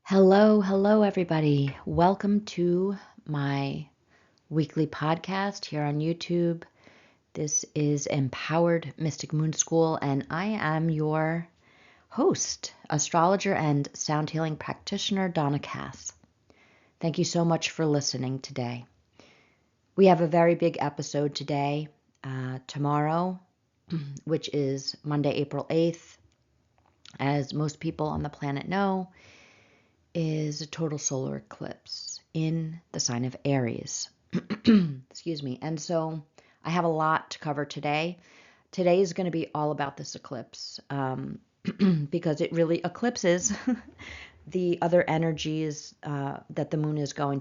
Hello, everybody. Welcome to my weekly podcast here on YouTube. This is Empowered Mystic Moon School, and I am your host, astrologer, and sound healing practitioner, Donna Cass. Thank you so much for listening today. We have a very big episode today, tomorrow, which is Monday, April 8th. As most people on the planet know, is a total solar eclipse in the sign of Aries. Excuse me. And so I have a lot to cover today. Today is going to be all about this eclipse because it really eclipses the other energies that the moon is going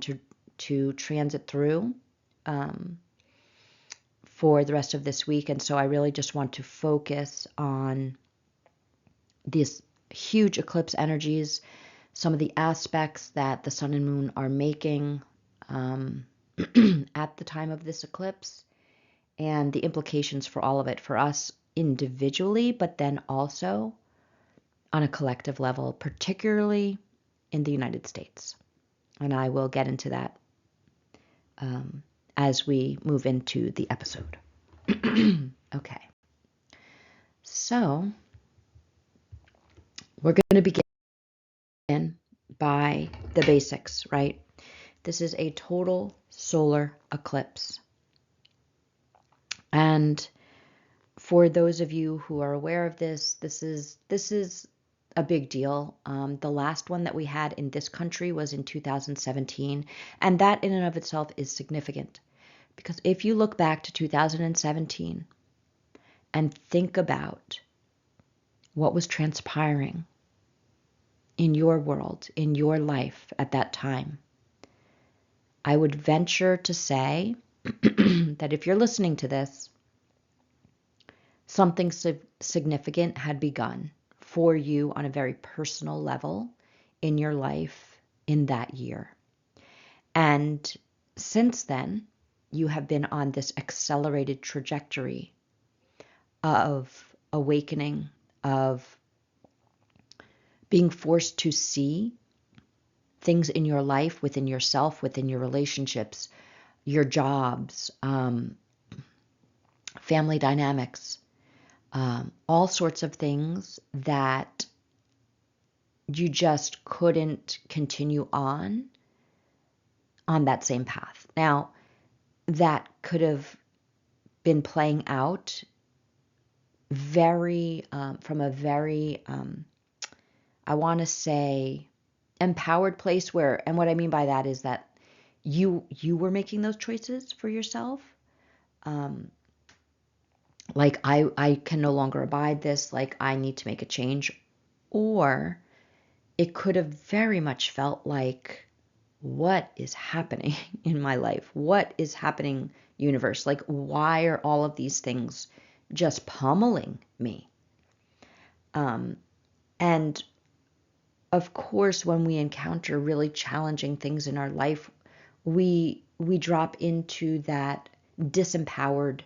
to transit through for the rest of this week. And so I really just want to focus on these huge eclipse energies, some of the aspects that the sun and moon are making at the time of this eclipse, and the implications for all of it for us individually, but then also on a collective level, particularly in the United States. And I will get into that as we move into the episode. Okay. So we're going to begin by the basics, right? This is a total solar eclipse. And for those of you who are aware of this, this is a big deal. The last one that we had in this country was in 2017, and that in and of itself is significant. Because if you look back to 2017 and think about what was transpiring in your world, in your life at that time, I would venture to say that if you're listening to this, something significant had begun for you on a very personal level in your life in that year. And since then, you have been on this accelerated trajectory of awakening, of being forced to see things in your life, within yourself, within your relationships, your jobs, family dynamics, all sorts of things that you just couldn't continue on that same path. Now, that could have been playing out from a very, I want to say, empowered place where, and what I mean by that is that you were making those choices for yourself. Like I can no longer abide this, like I need to make a change. Or it could have very much felt like, what is happening in my life? What is happening, universe? Like, why are all of these things just pummeling me? And of course, when we encounter really challenging things in our life, we drop into that disempowered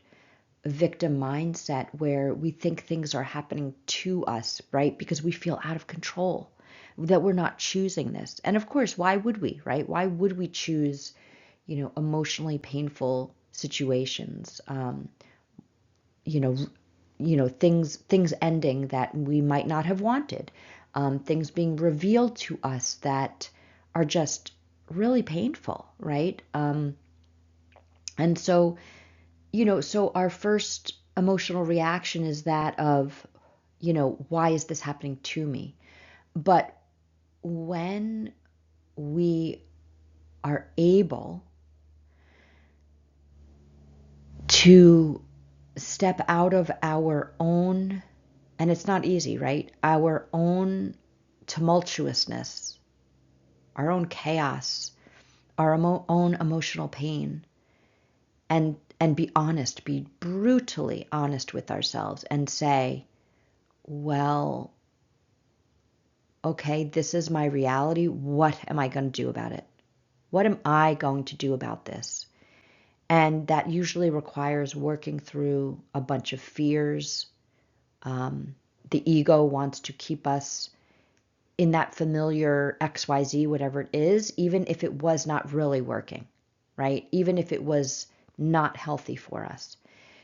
victim mindset where we think things are happening to us, right? Because we feel out of control, that we're not choosing this. And of course, why would we, right? Why would we choose, emotionally painful situations? Things ending that we might not have wanted, things being revealed to us that are just really painful, right? And so, so our first emotional reaction is that of, why is this happening to me? But when we are able to step out of our own, and it's not easy, right? Our own tumultuousness, our own chaos, our own emotional pain, and be honest, be brutally honest with ourselves and say, well, okay, this is my reality. What am I going to do about it? What am I going to do about this? And that usually requires working through a bunch of fears. The ego wants to keep us in that familiar XYZ, whatever it is, even if it was not really working, right? Even if it was not healthy for us.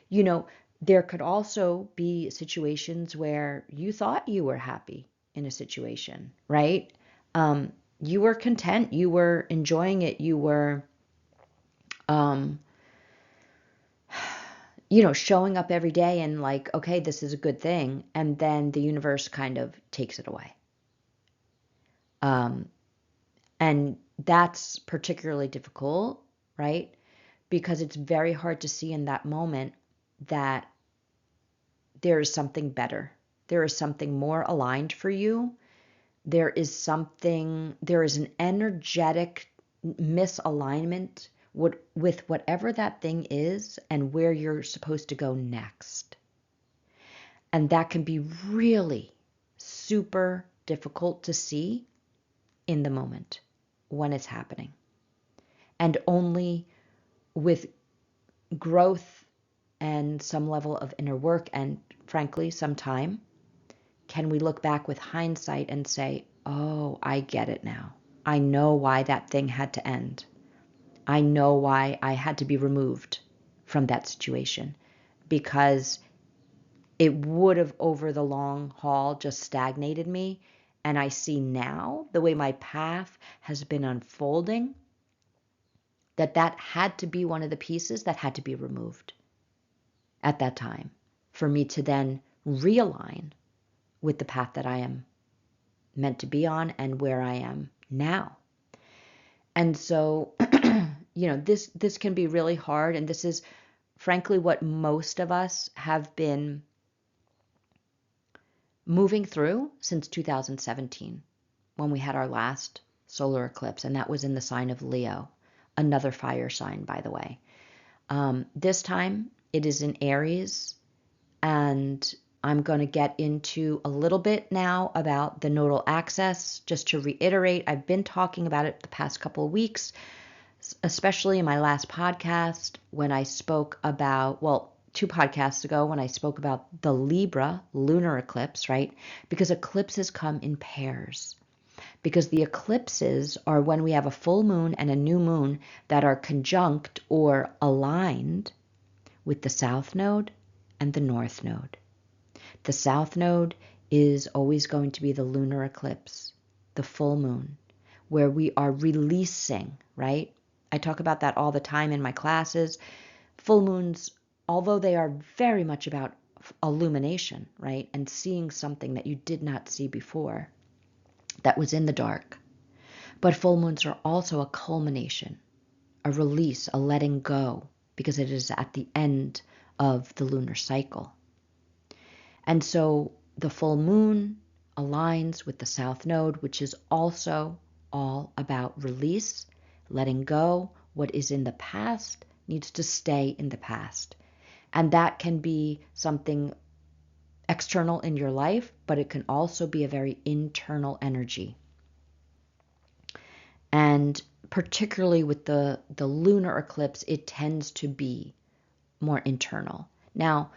You know, there could also be situations where you thought you were happy in a situation, right? You were content, you were enjoying it, you were, um, showing up every day and like, okay, this is a good thing. And then the universe kind of takes it away. And that's particularly difficult, right? Because it's very hard to see in that moment that there is something better. There is something more aligned for you. There is an energetic misalignment with whatever that thing is and where you're supposed to go next. And that can be really super difficult to see in the moment when it's happening. And only with growth and some level of inner work and, frankly, some time, can we look back with hindsight and say, oh, I get it now. I know why that thing had to end. I know why I had to be removed from that situation, because it would have over the long haul just stagnated me. And I see now the way my path has been unfolding, that had to be one of the pieces that had to be removed at that time for me to then realign with the path that I am meant to be on and where I am now. And so, this can be really hard. And this is frankly what most of us have been moving through since 2017, when we had our last solar eclipse. And that was in the sign of Leo, another fire sign, by the way. This time it is in Aries, and I'm going to get into a little bit now about the nodal axis. Just to reiterate, I've been talking about it the past couple of weeks, especially in my last podcast when I spoke about, well, 2 podcasts ago when I spoke about the Libra lunar eclipse, right? Because eclipses come in pairs. Because the eclipses are when we have a full moon and a new moon that are conjunct or aligned with the south node and the north node. The south node is always going to be the lunar eclipse, the full moon, where we are releasing, right? I talk about that all the time in my classes. Full moons, although they are very much about illumination, right? And seeing something that you did not see before, that was in the dark. But full moons are also a culmination, a release, a letting go, because it is at the end of the lunar cycle. And so the full moon aligns with the south node, which is also all about release, letting go. What is in the past needs to stay in the past. And that can be something external in your life, but it can also be a very internal energy. And particularly with the lunar eclipse, it tends to be more internal. Now,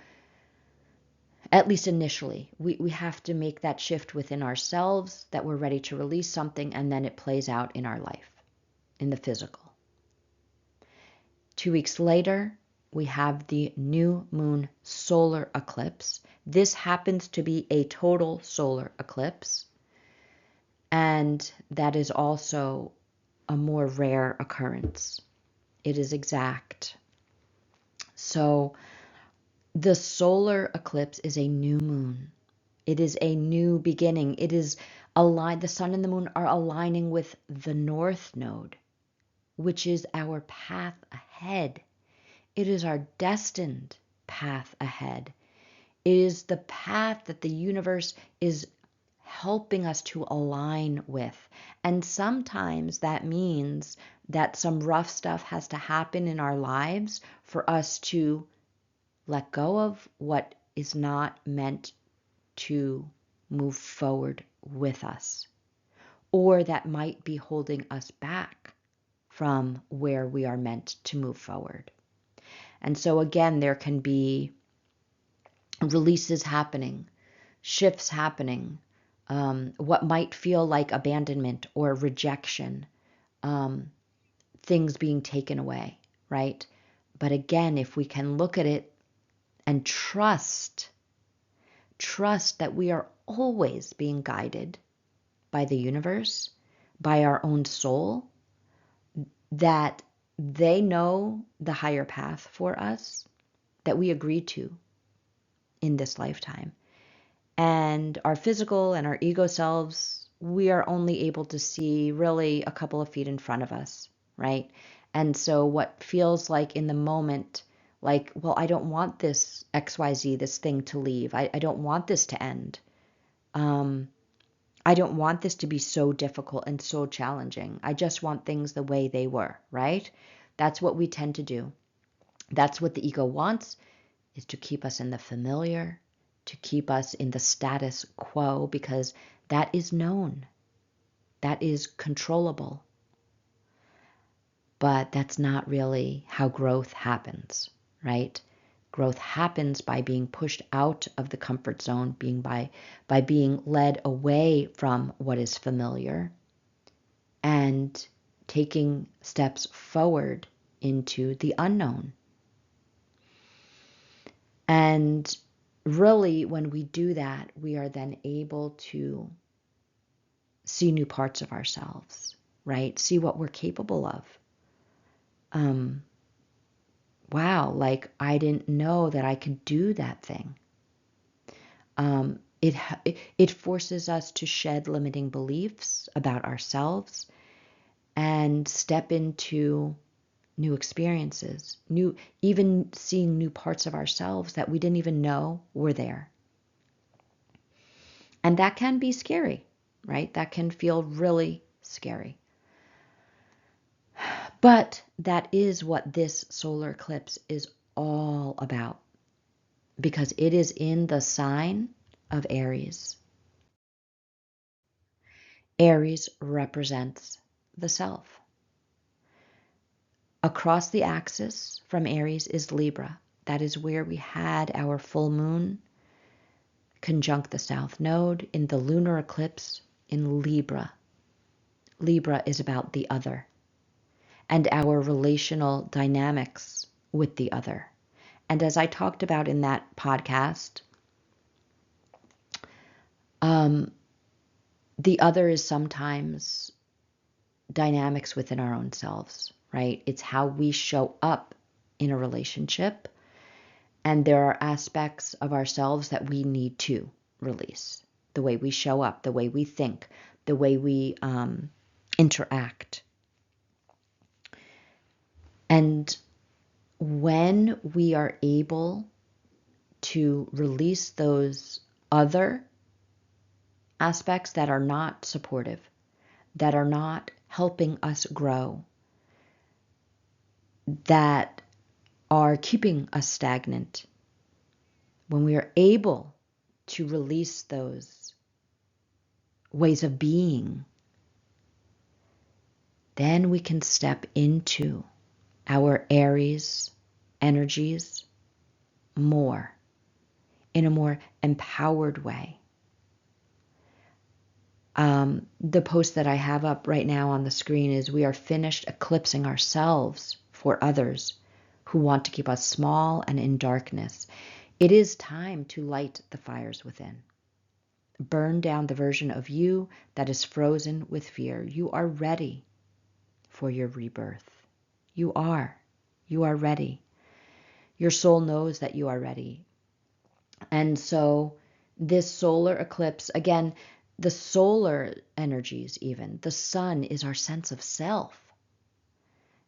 at least initially, we have to make that shift within ourselves, that we're ready to release something, and then it plays out in our life, in the physical. 2 weeks later, we have the new moon solar eclipse. This happens to be a total solar eclipse, and that is also a more rare occurrence. It is exact. So the solar eclipse is a new moon. It is a new beginning. It is aligned. The sun and the moon are aligning with the north node, which is our path ahead. It is our destined path ahead. It is the path that the universe is helping us to align with. And sometimes that means that some rough stuff has to happen in our lives for us to let go of what is not meant to move forward with us, or that might be holding us back from where we are meant to move forward. And so again, there can be releases happening, shifts happening, what might feel like abandonment or rejection, things being taken away, right? But again, if we can look at it and trust that we are always being guided by the universe, by our own soul, that they know the higher path for us that we agreed to in this lifetime. And our physical and our ego selves, we are only able to see really a couple of feet in front of us, right? And so what feels like in the moment, like, well, I don't want this XYZ, this thing to leave. I don't want this to end. I don't want this to be so difficult and so challenging. I just want things the way they were, right? That's what we tend to do. That's what the ego wants, is to keep us in the familiar, to keep us in the status quo, because that is known, that is controllable. But that's not really how growth happens, right? Growth happens by being pushed out of the comfort zone, by being led away from what is familiar and taking steps forward into the unknown. And really, when we do that, we are then able to see new parts of ourselves, right? See what we're capable of. Wow, like I didn't know that I could do that thing. It forces us to shed limiting beliefs about ourselves and step into new experiences, even seeing new parts of ourselves that we didn't even know were there. And that can be scary, right? That can feel really scary. But that is what this solar eclipse is all about, because it is in the sign of Aries. Aries represents the self. Across the axis from Aries is Libra. That is where we had our full moon conjunct the south node in the lunar eclipse in Libra. Libra is about the other and our relational dynamics with the other. And as I talked about in that podcast, the other is sometimes dynamics within our own selves, right? It's how we show up in a relationship. And there are aspects of ourselves that we need to release. The way we show up, the way we think, the way we interact. And when we are able to release those other aspects that are not supportive, that are not helping us grow, that are keeping us stagnant, when we are able to release those ways of being, then we can step into our Aries energies more, in a more empowered way. The post that I have up right now on the screen is, we are finished eclipsing ourselves for others who want to keep us small and in darkness. It is time to light the fires within. Burn down the version of you that is frozen with fear. You are ready for your rebirth. You are. You are ready. Your soul knows that you are ready. And so this solar eclipse, again, the solar energies, even the sun is our sense of self.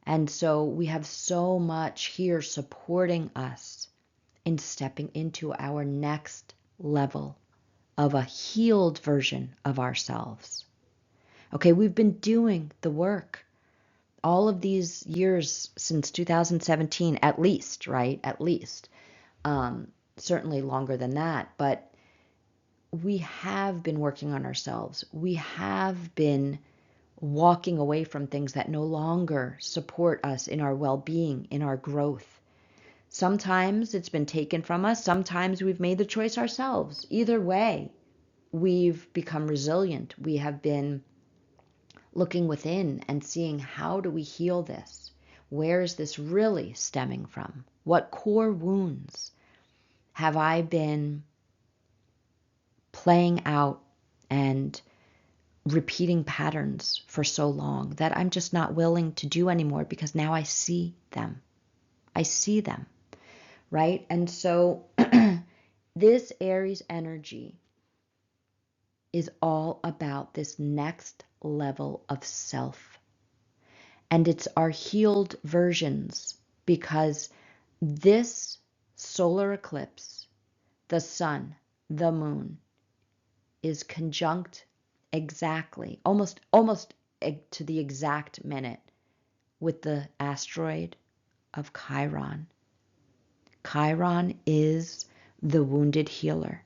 And so we have so much here supporting us in stepping into our next level of a healed version of ourselves. Okay, we've been doing the work all of these years since 2017, at least, right? At least. Certainly longer than that, but we have been working on ourselves. We have been walking away from things that no longer support us in our well-being, in our growth. Sometimes it's been taken from us. Sometimes we've made the choice ourselves. Either way, we've become resilient. We have been looking within and seeing, how do we heal this? Where is this really stemming from? What core wounds have I been playing out and repeating patterns for so long that I'm just not willing to do anymore, because now I see them. I see them, right? And so this Aries energy is all about this next level of self. And it's our healed versions, because this solar eclipse, the sun, the moon, is conjunct exactly, almost to the exact minute, with the asteroid of Chiron. Chiron is the wounded healer.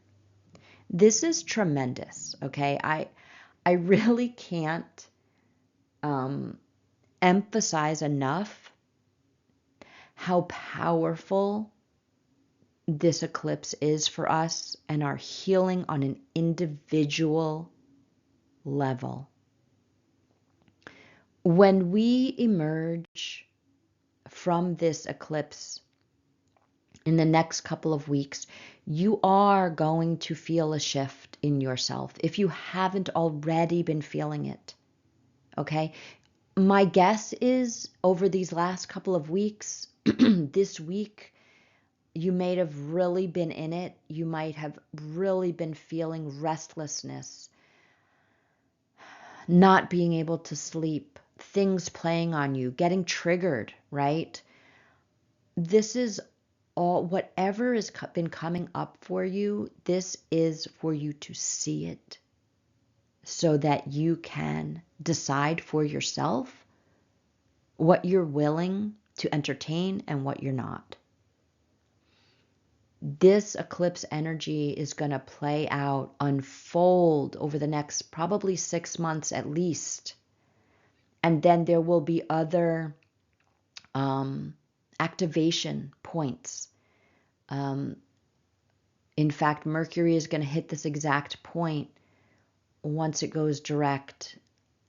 This is tremendous, okay? I really can't emphasize enough how powerful this eclipse is for us and our healing on an individual level. When we emerge from this eclipse in the next couple of weeks, you are going to feel a shift in yourself if you haven't already been feeling it. Okay? My guess is over these last couple of weeks, this week, you might have really been in it. You might have really been feeling restlessness, not being able to sleep, things playing on you, getting triggered, right? This is all, whatever has been coming up for you, this is for you to see it so that you can decide for yourself what you're willing to entertain and what you're not. This eclipse energy is going to play out, unfold over the next probably 6 months at least. And then there will be other activation points. In fact, Mercury is going to hit this exact point once it goes direct.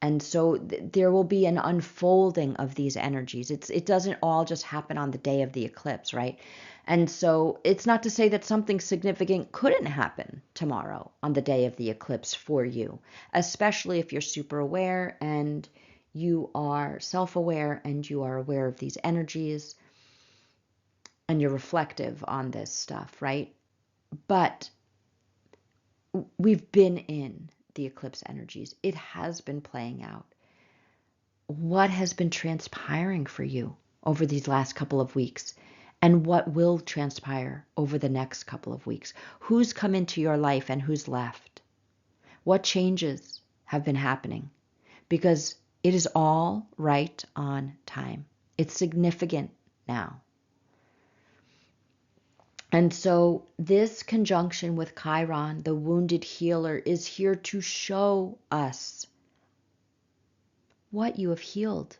And so there will be an unfolding of these energies. It doesn't all just happen on the day of the eclipse, right? And so it's not to say that something significant couldn't happen tomorrow on the day of the eclipse for you, especially if you're super aware and you are self-aware and you are aware of these energies and you're reflective on this stuff, right? But we've been in the eclipse energies. It has been playing out. What has been transpiring for you over these last couple of weeks, and what will transpire over the next couple of weeks? Who's come into your life and who's left? What changes have been happening? Because it is all right on time. It's significant now. And so this conjunction with Chiron, the wounded healer, is here to show us what you have healed.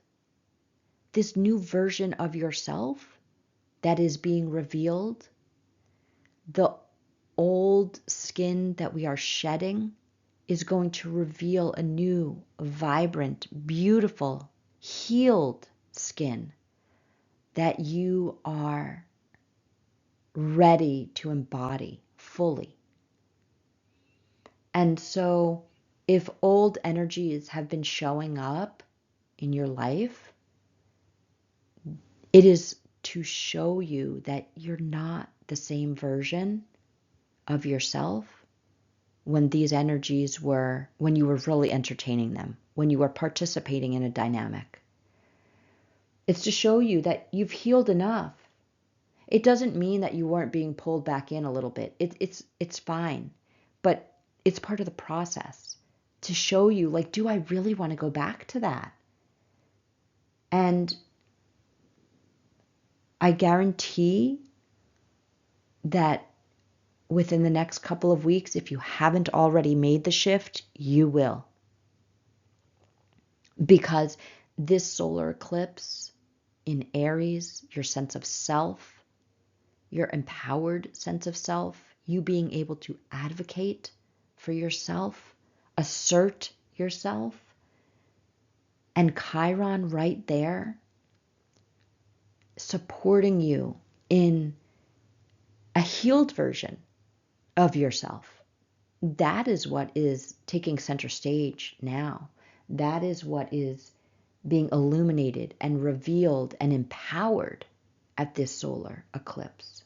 This new version of yourself that is being revealed, the old skin that we are shedding is going to reveal a new, vibrant, beautiful, healed skin that you are ready to embody fully. And so if old energies have been showing up in your life, it is to show you that you're not the same version of yourself when these energies were, when you were really entertaining them, when you were participating in a dynamic. It's to show you that you've healed enough. It doesn't mean that you weren't being pulled back in a little bit. It's fine, but it's part of the process to show you, like, do I really want to go back to that? And I guarantee that within the next couple of weeks, if you haven't already made the shift, you will. Because this solar eclipse in Aries, your sense of self, your empowered sense of self, you being able to advocate for yourself, assert yourself, and Chiron right there supporting you in a healed version of yourself. That is what is taking center stage now. That is what is being illuminated and revealed and empowered at this solar eclipse.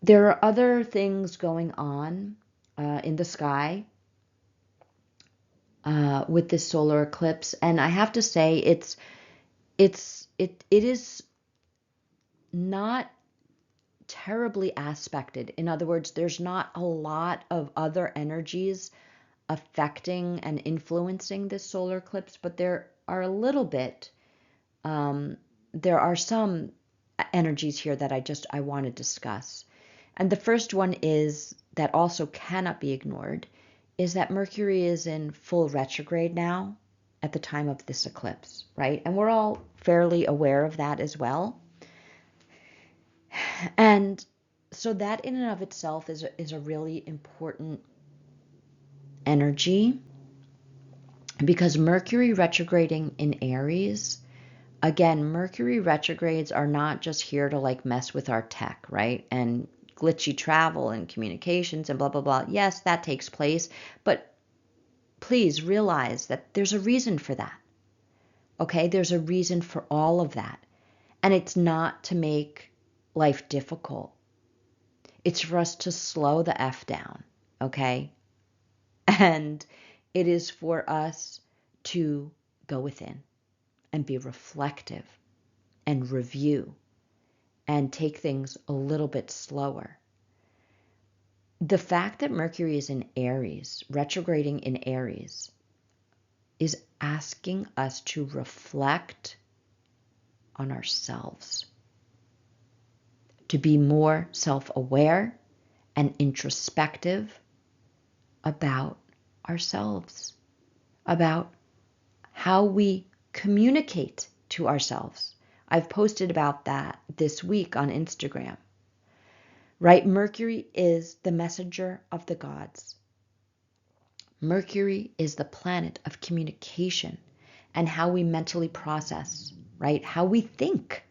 There are other things going on in the sky with this solar eclipse, and I have to say it is not terribly aspected. In other words, there's not a lot of other energies affecting and influencing this solar eclipse, but there are a little bit. There are some energies here that I want to discuss. And the first one is that also cannot be ignored is that Mercury is in full retrograde now at the time of this eclipse, right? And we're all fairly aware of that as well. And so that in and of itself is a really important energy, because Mercury retrograding in Aries, again, Mercury retrogrades are not just here to like mess with our tech, right? And glitchy travel and communications and blah, blah, blah. Yes, that takes place, but please realize that there's a reason for that. Okay, there's a reason for all of that. And it's not to make life difficult. It's for us to slow the F down, okay? And it is for us to go within and be reflective and review and take things a little bit slower. The fact that Mercury is in Aries, retrograding in Aries, is asking us to reflect on ourselves, to be more self-aware and introspective about ourselves, about how we communicate to ourselves. I've posted about that this week on Instagram. Right? Mercury is the messenger of the gods. Mercury is the planet of communication and how we mentally process, right? How we think.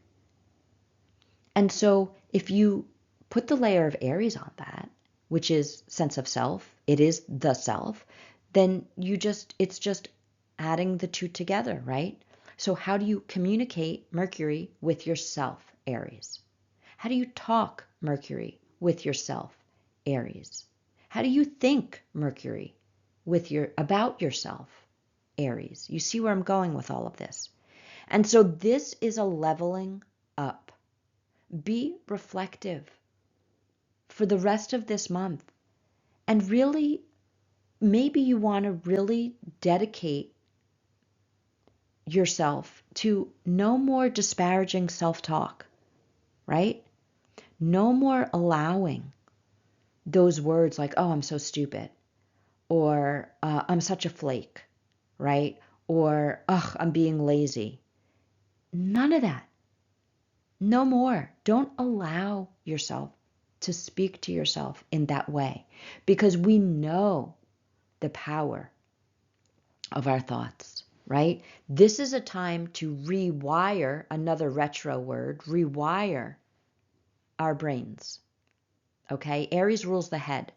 And so if you put the layer of Aries on that, which is sense of self, it is the self, then it's just adding the two together, right? So how do you communicate Mercury with yourself, Aries? How do you talk Mercury with yourself, Aries? How do you think Mercury about yourself, Aries? You see where I'm going with all of this. And so this is a leveling up. Be reflective for the rest of this month. And really, maybe you want to really dedicate yourself to no more disparaging self-talk, right? No more allowing those words like, oh, I'm so stupid, or I'm such a flake, right? Or, ugh, I'm being lazy. None of that. No more. Don't allow yourself to speak to yourself in that way, because we know the power of our thoughts, right? This is a time to rewire, another retro word, rewire our brains, okay? Aries rules the head.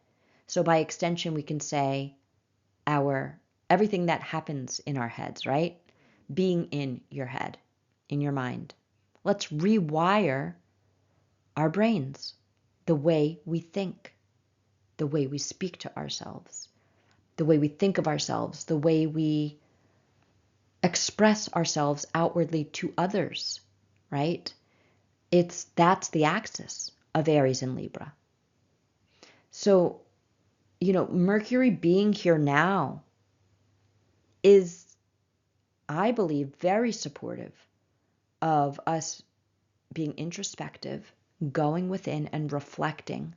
So by extension, we can say everything that happens in our heads, right? Being in your head, in your mind. Let's rewire our brains, the way we think, the way we speak to ourselves, the way we think of ourselves, the way we express ourselves outwardly to others, right? That's the axis of Aries and Libra. So, Mercury being here now is, I believe, very supportive of us being introspective, going within and reflecting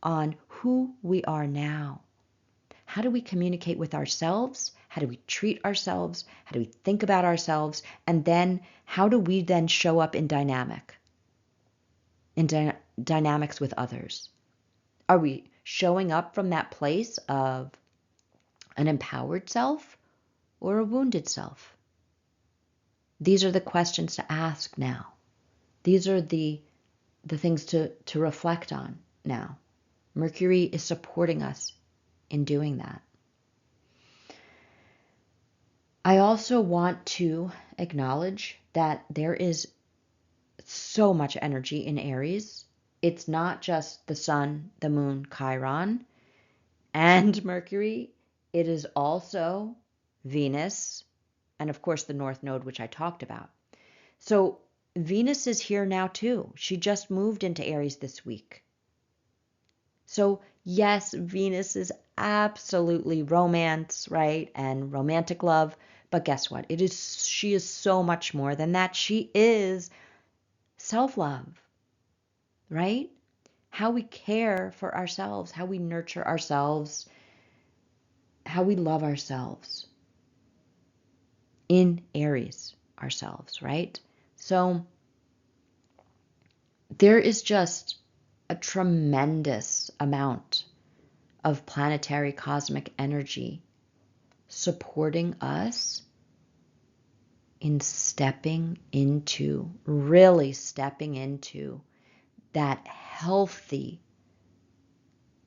on who we are now. How do we communicate with ourselves? How do we treat ourselves? How do we think about ourselves? And then how do we then show up in dynamics with others? Are we showing up from that place of an empowered self or a wounded self? These are the questions to ask now. These are the things to reflect on now. Mercury is supporting us in doing that. I also want to acknowledge that there is so much energy in Aries. It's not just the sun, the moon, Chiron, and Mercury. It is also Venus, and of course the North Node, which I talked about. So Venus is here now too. She just moved into Aries this week. So yes, Venus is absolutely romance, right? And romantic love. But guess what? She is so much more than that. She is self-love, right? How we care for ourselves, how we nurture ourselves, how we love ourselves in Aries ourselves, right? So there is just a tremendous amount of planetary cosmic energy supporting us in really stepping into that healthy,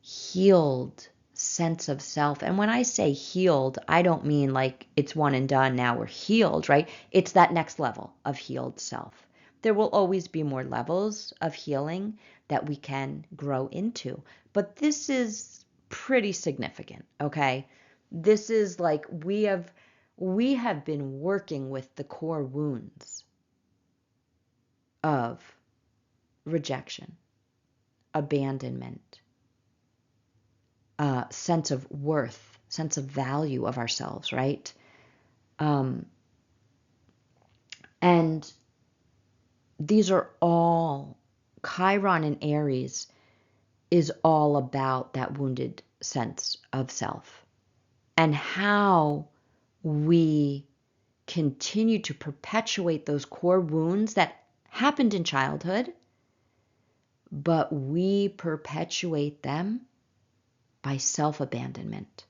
healed sense of self. And when I say healed, I don't mean like it's one and done, now we're healed, right? It's that next level of healed self. There will always be more levels of healing that we can grow into, but this is pretty significant, okay? This is like we have been working with the core wounds of rejection, abandonment, sense of worth, sense of value of ourselves, right? And these are all, Chiron in Aries is all about that wounded sense of self and how we continue to perpetuate those core wounds that happened in childhood, but we perpetuate them by self-abandonment,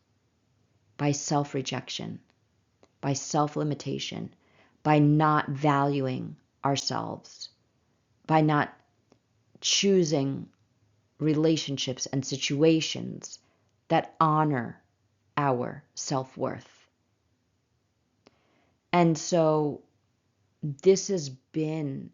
by self-rejection, by self-limitation, by not valuing ourselves, by not choosing relationships and situations that honor our self-worth. And so this has been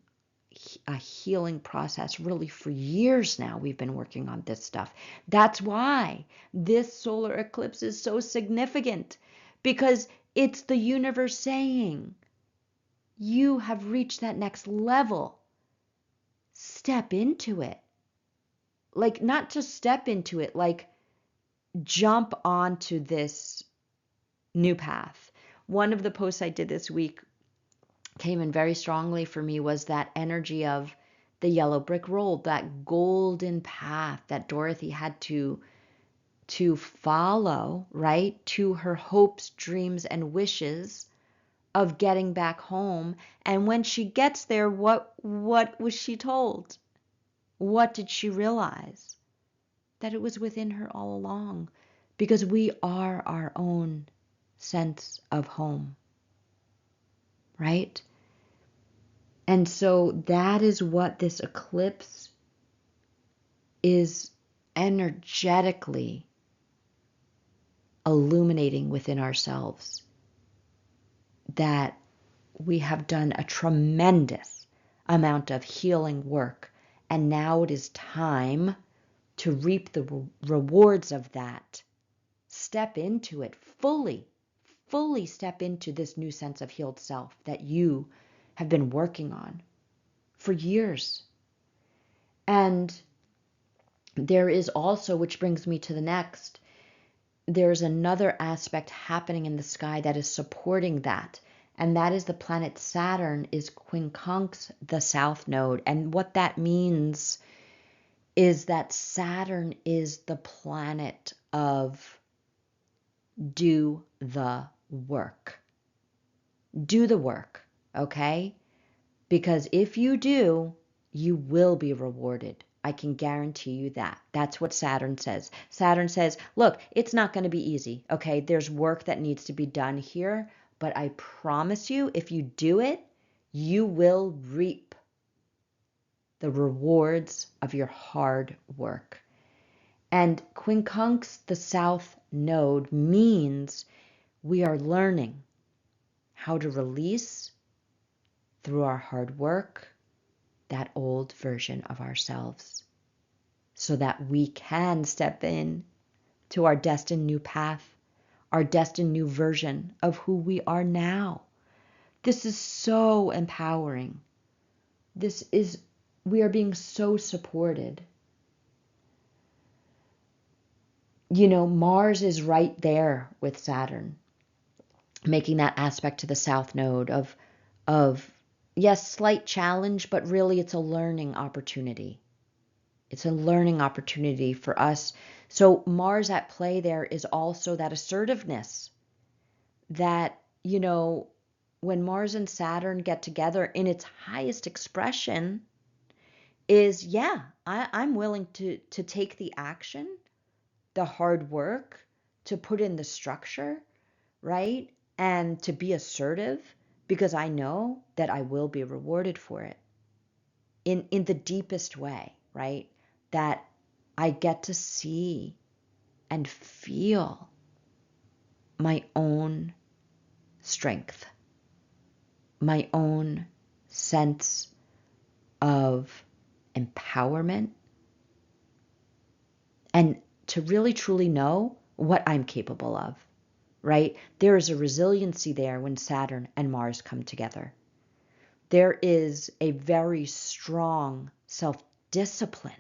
a healing process really for years now. We've been working on this stuff. That's why this solar eclipse is so significant, because it's the universe saying, you have reached that next level. Step into it. Like, not just step into it, like jump onto this new path. One of the posts I did this week came in very strongly for me was that energy of the yellow brick road, that golden path that Dorothy had to follow, right, to her hopes, dreams, and wishes of getting back home. And when she gets there, what was she told? What did she realize? That it was within her all along, because we are our own sense of home, right? And so that is what this eclipse is energetically illuminating within ourselves, that we have done a tremendous amount of healing work, and now it is time to reap the rewards of that. Step into it fully step into this new sense of healed self that you have been working on for years. And there is also, which brings me to the next, there's another aspect happening in the sky that is supporting that. And that is the planet Saturn is quincunx the South Node. And what that means is that Saturn is the planet of do the work. Do the work, okay? Because if you do, you will be rewarded. I can guarantee you that. That's what Saturn says. Saturn says, look, it's not going to be easy. Okay, there's work that needs to be done here, but I promise you, if you do it, you will reap the rewards of your hard work. And quincunx, the south node, means we are learning how to release through our hard work that old version of ourselves so that we can step in to our destined new path, our destined new version of who we are now. This is so empowering. We are being so supported. You know, Mars is right there with Saturn, making that aspect to the south node of yes, slight challenge, but really it's a learning opportunity. It's a learning opportunity for us. So Mars at play there is also that assertiveness that, you know, when Mars and Saturn get together in its highest expression is, yeah, I'm willing to take the action, the hard work, to put in the structure, right? And to be assertive because I know that I will be rewarded for it in the deepest way, right? That I get to see and feel my own strength, my own sense of empowerment, and to really truly know what I'm capable of, right? There is a resiliency there when Saturn and Mars come together. There is a very strong self-discipline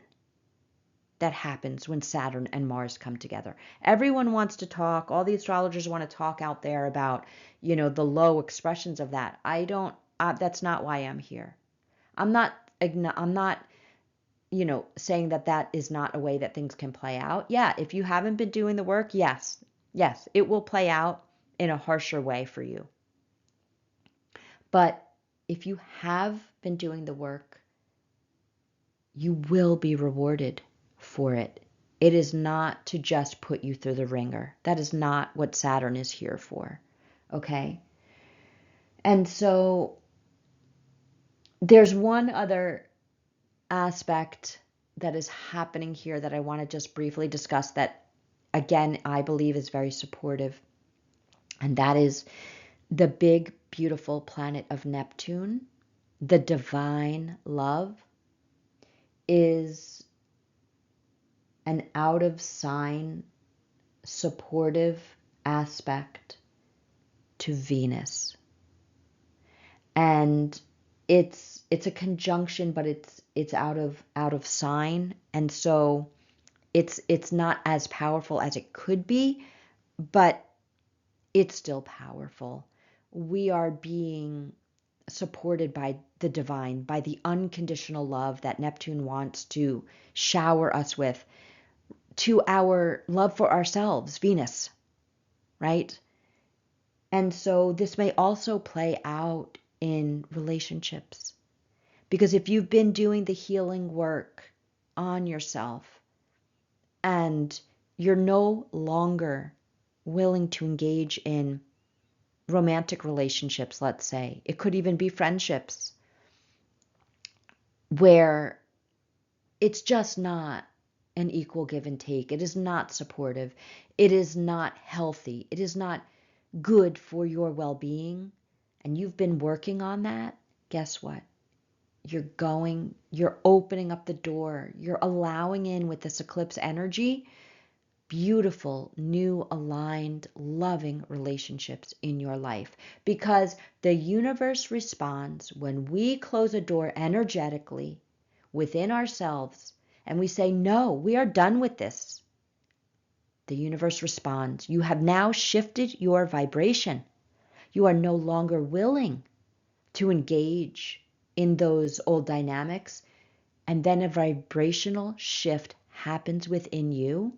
that happens when Saturn and Mars come together. Everyone wants to talk, all the astrologers want to talk out there about, you know, the low expressions of that. I don't, that's not why I'm here. I'm not, you know, saying that that is not a way that things can play out. Yeah, if you haven't been doing the work, yes, it will play out in a harsher way for you. But if you have been doing the work, you will be rewarded for it. It is not to just put you through the ringer. That is not what Saturn is here for. Okay? And so there's one other aspect that is happening here that I want to just briefly discuss that, again, I believe is very supportive. And that is the big, beautiful planet of Neptune, the divine love, is an out of sign supportive aspect to Venus. And it's a conjunction, but it's out of sign, and so it's not as powerful as it could be, but it's still powerful. We are being supported by the divine, by the unconditional love that Neptune wants to shower us with, to our love for ourselves, Venus, right? And so this may also play out in relationships. Because if you've been doing the healing work on yourself and you're no longer willing to engage in romantic relationships, let's say, it could even be friendships where it's just not an equal give and take. It is not supportive. It is not healthy. It is not good for your well-being. And you've been working on that. Guess what? You're opening up the door. You're allowing in with this eclipse energy, beautiful, new, aligned, loving relationships in your life. Because the universe responds when we close a door energetically within ourselves and we say, no, we are done with this. The universe responds. You have now shifted your vibration. You are no longer willing to engage in those old dynamics. And then a vibrational shift happens within you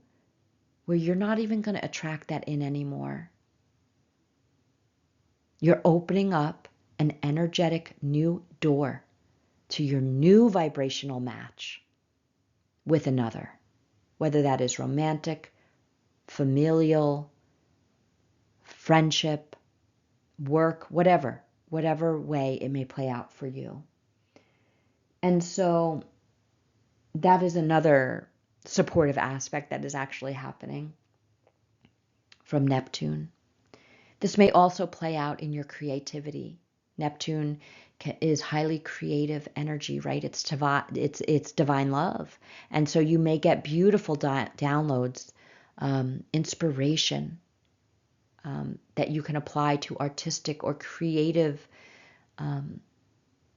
where you're not even going to attract that in anymore. You're opening up an energetic new door to your new vibrational match. with another, whether that is romantic, familial, friendship, work, whatever way it may play out for you. And so that is another supportive aspect that is actually happening from Neptune. This may also play out in your creativity. Neptune is highly creative energy, right? It's divine love. And so you may get beautiful downloads, inspiration that you can apply to artistic or creative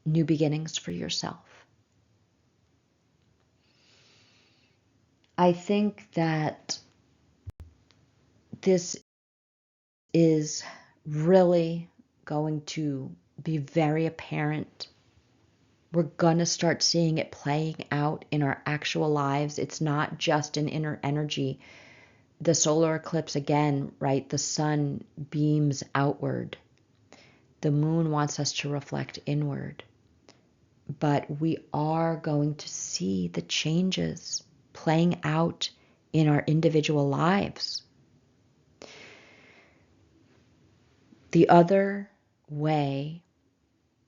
new beginnings for yourself. I think that this is really going to be very apparent. We're going to start seeing it playing out in our actual lives. It's not just an inner energy. The solar eclipse, again, right? The sun beams outward. The moon wants us to reflect inward. But we are going to see the changes playing out in our individual lives. The other way,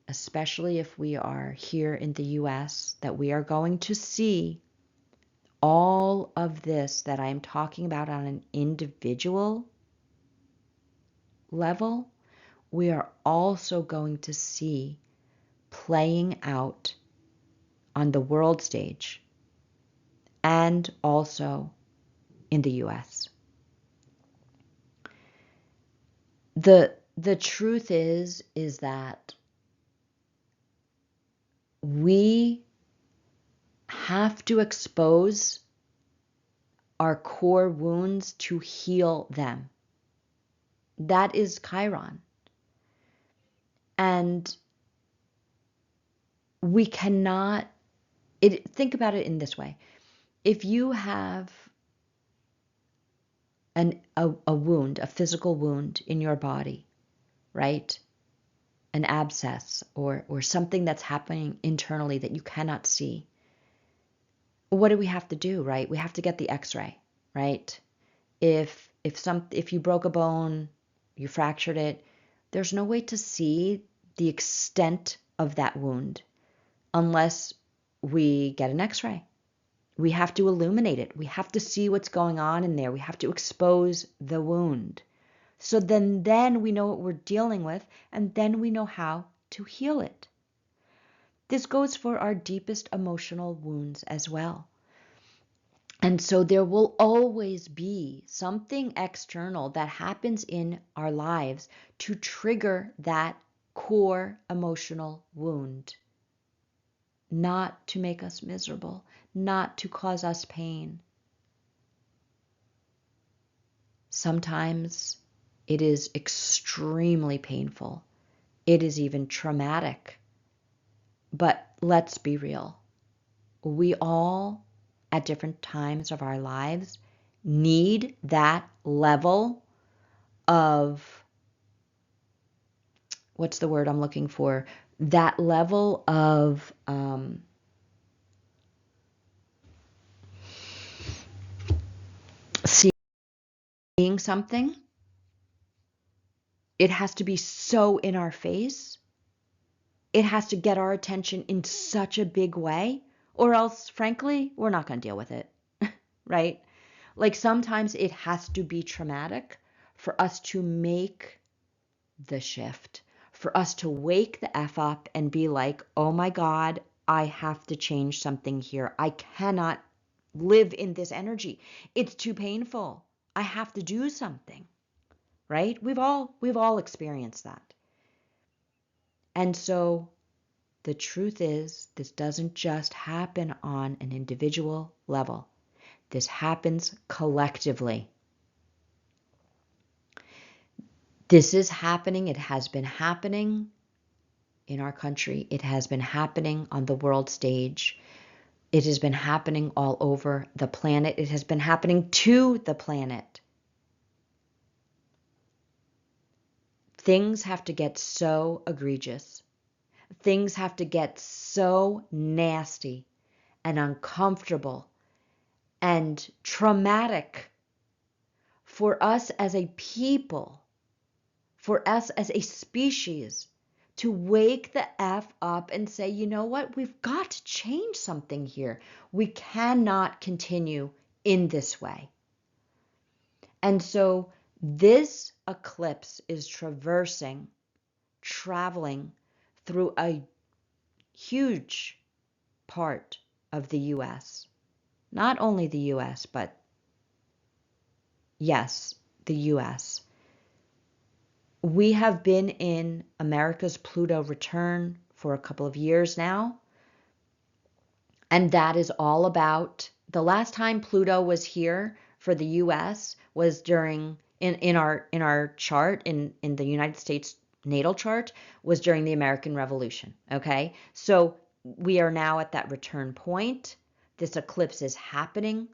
especially if we are here in the US, that we are going to see all of this that I'm talking about on an individual level, we are also going to see playing out on the world stage and also in the US. The truth is that we have to expose our core wounds to heal them. That is Chiron. And we cannot, think about it in this way. If you have a wound, a physical wound in your body, right? An abscess or something that's happening internally that you cannot see. What do we have to do, right? We have to get the x-ray, right? If you broke a bone, you fractured it, there's no way to see the extent of that wound unless we get an x-ray. We have to illuminate it. We have to see what's going on in there. We have to expose the wound. So then we know what we're dealing with, and then we know how to heal it. This goes for our deepest emotional wounds as well. And so there will always be something external that happens in our lives to trigger that core emotional wound. Not to make us miserable, not to cause us pain. Sometimes it is extremely painful. It is even traumatic. But let's be real. We all, at different times of our lives, need that level of, what's the word I'm looking for? That level of seeing something. It has to be so in our face. It has to get our attention in such a big way, or else, frankly, we're not going to deal with it, right? Like sometimes it has to be traumatic for us to make the shift, for us to wake the F up and be like, oh my God, I have to change something here. I cannot live in this energy. It's too painful. I have to do something, right? We've all experienced that. And so the truth is, this doesn't just happen on an individual level. This happens collectively. This is happening. It has been happening in our country. It has been happening on the world stage. It has been happening all over the planet. It has been happening to the planet. Things have to get so egregious. Things have to get so nasty and uncomfortable and traumatic for us as a people, for us as a species, to wake the F up and say, you know what, we've got to change something here. We cannot continue in this way. And so this eclipse is traveling through a huge part of the US. Not only the US, but yes, the US. We have been in America's Pluto return for a couple of years now. And that is all about the last time Pluto was here for the US was during in our chart in the United States natal chart was during the American Revolution. Okay? So we are now at that return point. This eclipse is happening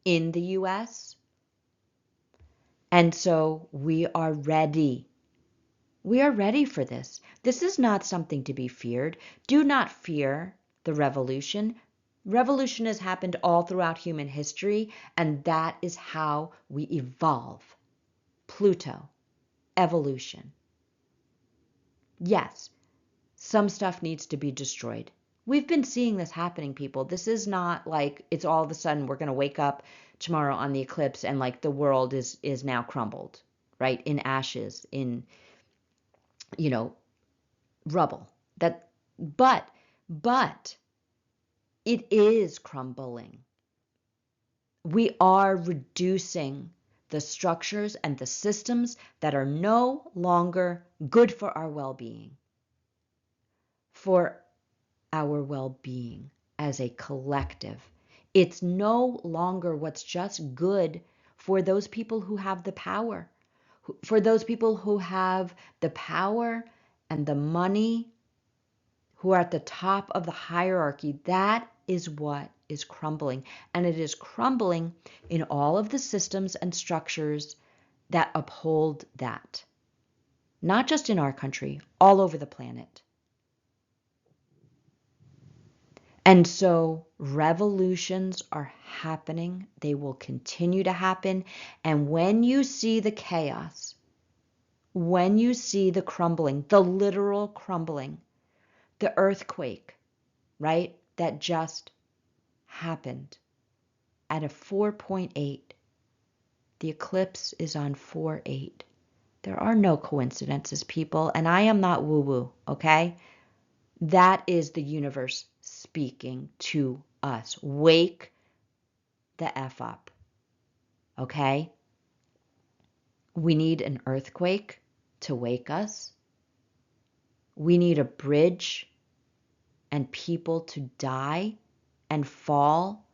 in the US. And so we are ready. We are ready for this. This is not something to be feared. Do not fear the revolution. Revolution has happened all throughout human history, and that is how we evolve. Pluto, evolution. Yes, some stuff needs to be destroyed. We've been seeing this happening, people. This is not like it's all of a sudden we're going to wake up tomorrow on the eclipse and like the world is now crumbled, right? In ashes, in, you know, rubble. But it is crumbling. We are reducing the structures and the systems that are no longer good for our well-being. For our well-being as a collective. It's no longer what's just good for those people who have the power. For those people who have the power and the money, who are at the top of the hierarchy, that is what is crumbling. And it is crumbling in all of the systems and structures that uphold that. Not just in our country, all over the planet. And so revolutions are happening. They will continue to happen. And when you see the chaos, when you see the crumbling, the literal crumbling, the earthquake, right, that just happened at a 4.8. The eclipse is on 4.8. There are no coincidences, people, and I am not woo-woo, okay? That is the universe speaking to us. Wake the F up, okay? We need an earthquake to wake us. We need a bridge and people to die and fall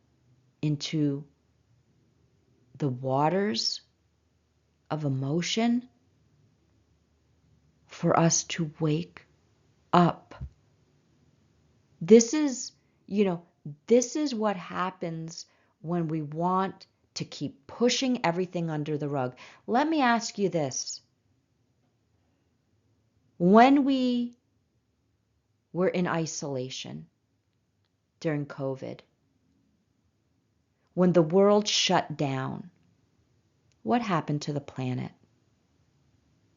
into the waters of emotion for us to wake up. This is, this is what happens when we want to keep pushing everything under the rug. Let me ask you this. When we were in isolation during COVID, when the world shut down, what happened to the planet?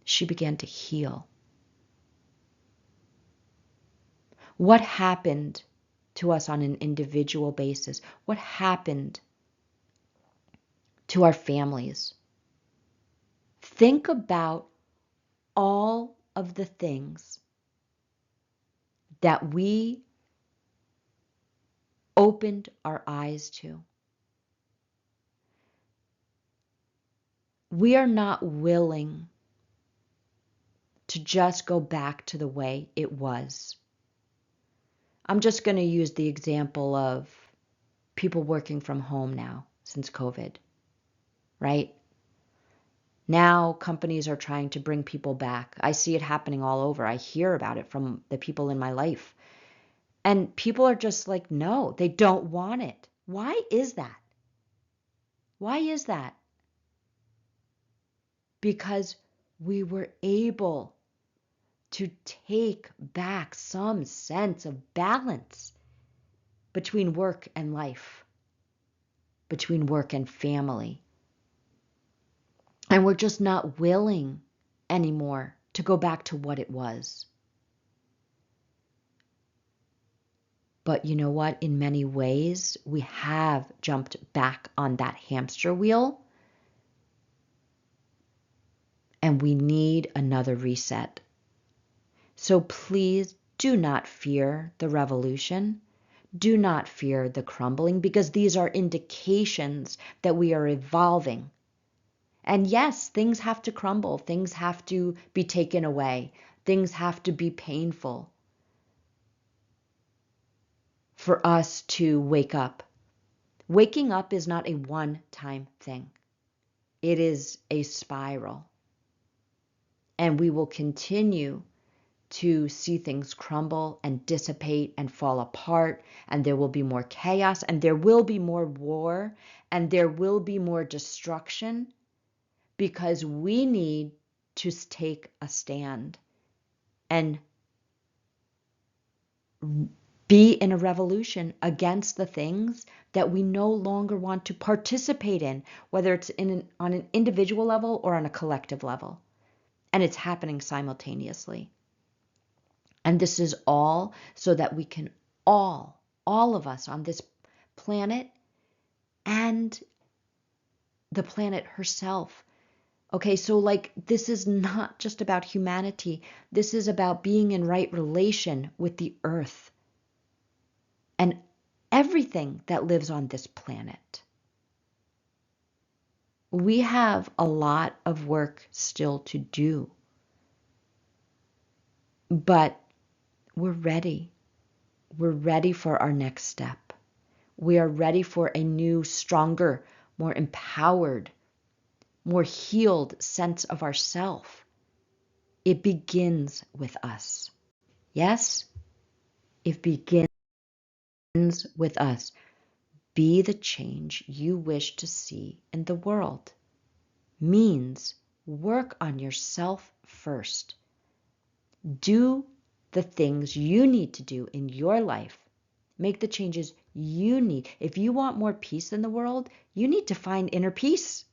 She began to heal. What happened to us on an individual basis? What happened to our families? Think about all of the things that we opened our eyes to. We are not willing to just go back to the way it was. I'm just going to use the example of people working from home now since COVID, right? Now companies are trying to bring people back. I see it happening all over. I hear about it from the people in my life. And people are just like, no, they don't want it. Why is that? Why is that? Because we were able to take back some sense of balance between work and life. between work and family. And we're just not willing anymore to go back to what it was. But you know what? In many ways, we have jumped back on that hamster wheel, and we need another reset. So please do not fear the revolution. Do not fear the crumbling, because these are indications that we are evolving. And yes, things have to crumble. Things have to be taken away. Things have to be painful for us to wake up. Waking up is not a one-time thing. It is a spiral. And we will continue to see things crumble and dissipate and fall apart, and there will be more chaos, and there will be more war, and there will be more destruction, because we need to take a stand and be in a revolution against the things that we no longer want to participate in, whether it's on an individual level or on a collective level. And it's happening simultaneously. And this is all so that we can all of us on this planet and the planet herself. Okay, so like this is not just about humanity. This is about being in right relation with the earth and everything that lives on this planet. We have a lot of work still to do, but we're ready. We're ready for our next step. We are ready for a new, stronger, more empowered, more healed sense of ourself. It begins with us. Yes, it begins with us. Be the change you wish to see in the world. Means work on yourself first. Do the things you need to do in your life. Make the changes you need. If you want more peace in the world, you need to find inner peace.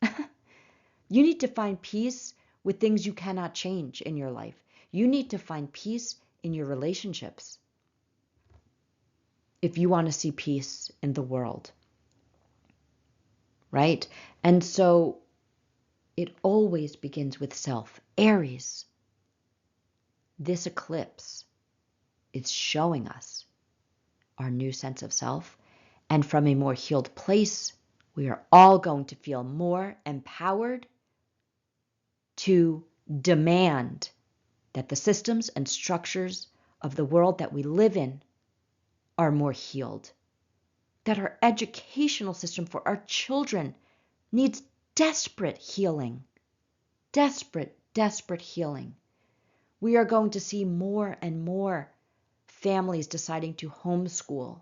You need to find peace with things you cannot change in your life. You need to find peace in your relationships if you want to see peace in the world, right? And so it always begins with self. Aries, this eclipse is showing us our new sense of self. And from a more healed place, we are all going to feel more empowered to demand that the systems and structures of the world that we live in are more healed, that our educational system for our children needs desperate healing, desperate healing. We are going to see more and more families deciding to homeschool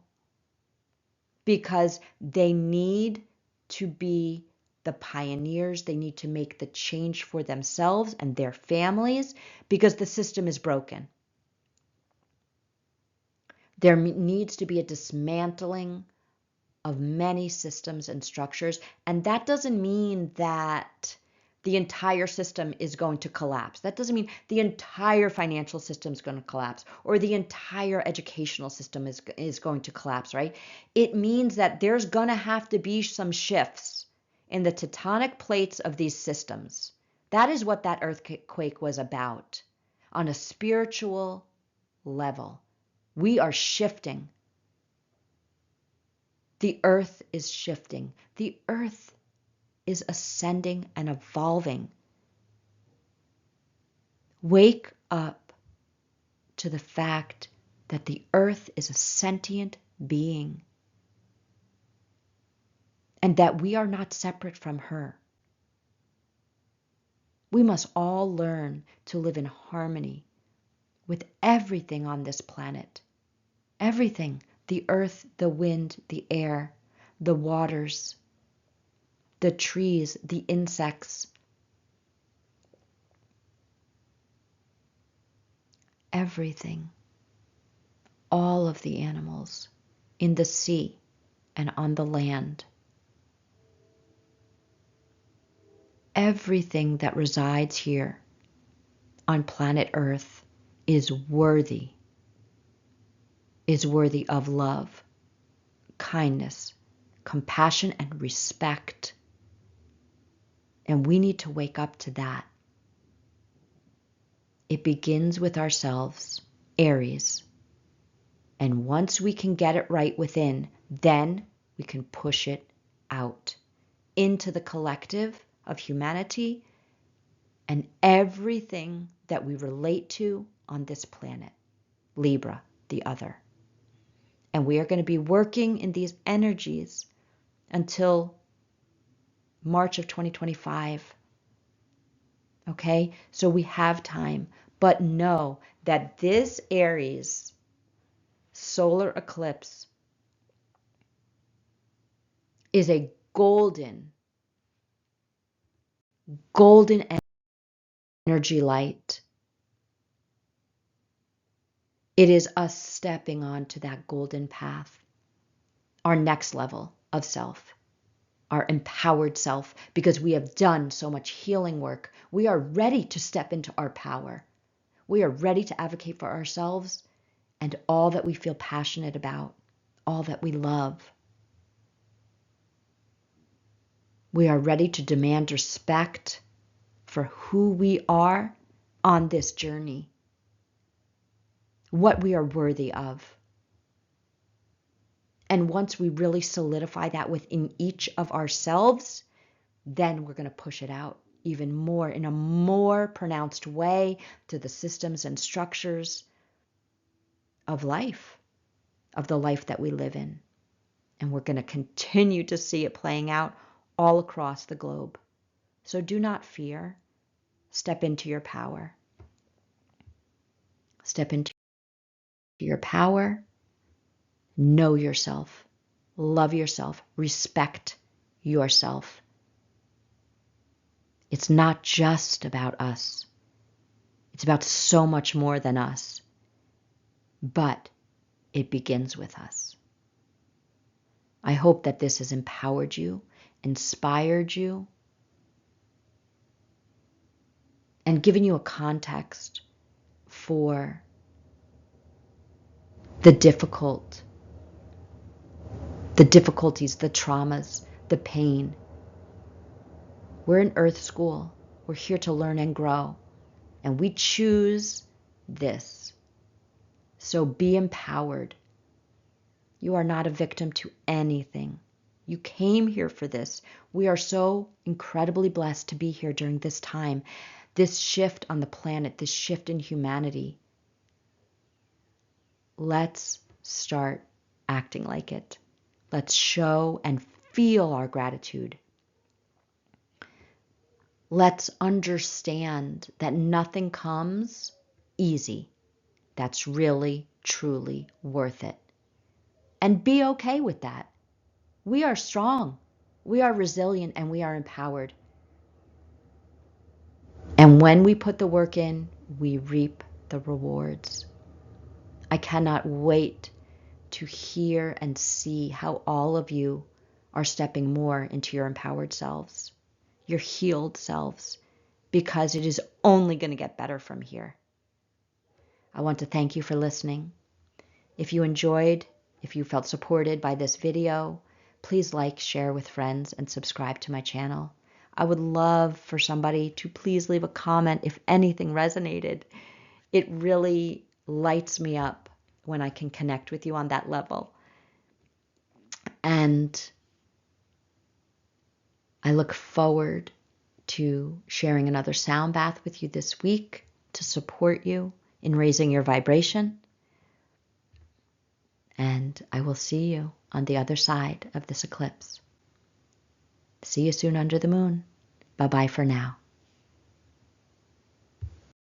because they need to be the pioneers. They need to make the change for themselves and their families because the system is broken. There needs to be a dismantling of many systems and structures. And that doesn't mean that the entire system is going to collapse. That doesn't mean the entire financial system is going to collapse or the entire educational system is going to collapse, right? It means that there's going to have to be some shifts in the tectonic plates of these systems. That is what that earthquake was about on a spiritual level. We are shifting. The earth is shifting. The earth is ascending and evolving. Wake up to the fact that the earth is a sentient being and that we are not separate from her. We must all learn to live in harmony with everything on this planet. Everything. The earth, the wind, the air, the waters, the trees, the insects. Everything. All of the animals in the sea and on the land. everything that resides here on planet Earth is worthy of love, kindness, compassion, and respect. And we need to wake up to that. It begins with ourselves, Aries. And once we can get it right within, then we can push it out into the collective of humanity and everything that we relate to on this planet. Libra, the other. And we are going to be working in these energies until March of 2025. Okay? So we have time. But know that this Aries solar eclipse is a golden energy light. It is us stepping onto that golden path, our next level of self, our empowered self, because we have done so much healing work. We are ready to step into our power. We are ready to advocate for ourselves and all that we feel passionate about, all that we love. We are ready to demand respect for who we are on this journey, what we are worthy of. And once we really solidify that within each of ourselves, then we're going to push it out even more in a more pronounced way to the systems and structures of life, of the life that we live in. And we're going to continue to see it playing out all across the globe. So do not fear. Step into your power. Step into your power. Know yourself. Love yourself. Respect yourself. It's not just about us. It's about so much more than us. But it begins with us. I hope that this has empowered you, inspired you, and given you a context for the difficulties, the traumas, the pain. We're in Earth School. We're here to learn and grow. And we choose this. So be empowered. You are not a victim to anything. You came here for this. We are so incredibly blessed to be here during this time, this shift on the planet, this shift in humanity. Let's start acting like it. Let's show and feel our gratitude. Let's understand that nothing comes easy. That's really, truly worth it. And be okay with that. We are strong, we are resilient, and we are empowered. And when we put the work in, we reap the rewards. I cannot wait to hear and see how all of you are stepping more into your empowered selves, your healed selves, because it is only going to get better from here. I want to thank you for listening. If you enjoyed, if you felt supported by this video, please like, share with friends, and subscribe to my channel. I would love for somebody to please leave a comment if anything resonated. It really lights me up when I can connect with you on that level. And I look forward to sharing another sound bath with you this week to support you in raising your vibration. And I will see you on the other side of this eclipse. See you soon under the moon. Bye-bye for now.